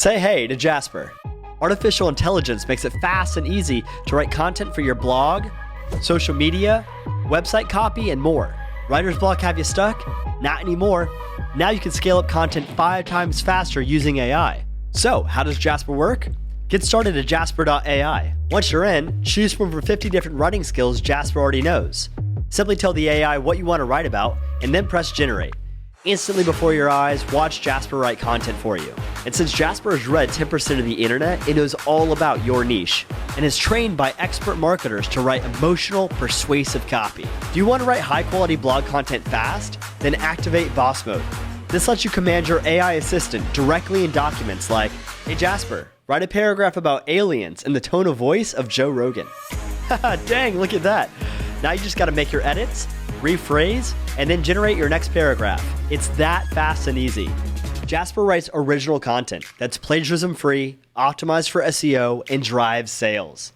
Say hey to Jasper. Artificial intelligence makes it fast and easy to write content for your blog, social media, website copy, and more. Writer's block have you stuck? Not anymore. Now you can scale up content 5 times faster using AI. So, how does Jasper work? Get started at jasper.ai. Once you're in, choose from over 50 different writing skills Jasper already knows. Simply tell the AI what you want to write about, and then press generate. Instantly before your eyes, watch Jasper write content for you. And since Jasper has read 10% of the internet, it knows all about your niche and is trained by expert marketers to write emotional, persuasive copy. Do you want to write high-quality blog content fast? Then activate Boss Mode. This lets you command your AI assistant directly in documents like, "Hey Jasper, write a paragraph about aliens in the tone of voice of Joe Rogan." Haha, dang, look at that. Now you just got to make your edits, rephrase, and then generate your next paragraph. It's that fast and easy. Jasper writes original content that's plagiarism-free, optimized for SEO, and drives sales.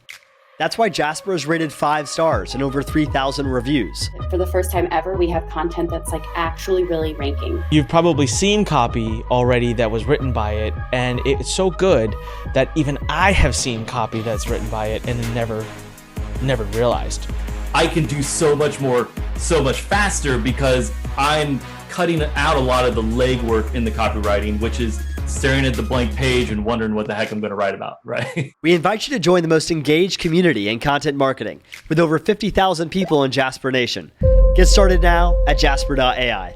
That's why Jasper is rated 5 stars and over 3,000 reviews. For the first time ever, we have content that's actually really ranking. You've probably seen copy already that was written by it, and it's so good that even I have seen copy that's written by it and never realized. I can do so much more, so much faster because I'm cutting out a lot of the legwork in the copywriting, which is staring at the blank page and wondering what the heck I'm going to write about, right? We invite you to join the most engaged community in content marketing with over 50,000 people in Jasper Nation. Get started now at jasper.ai.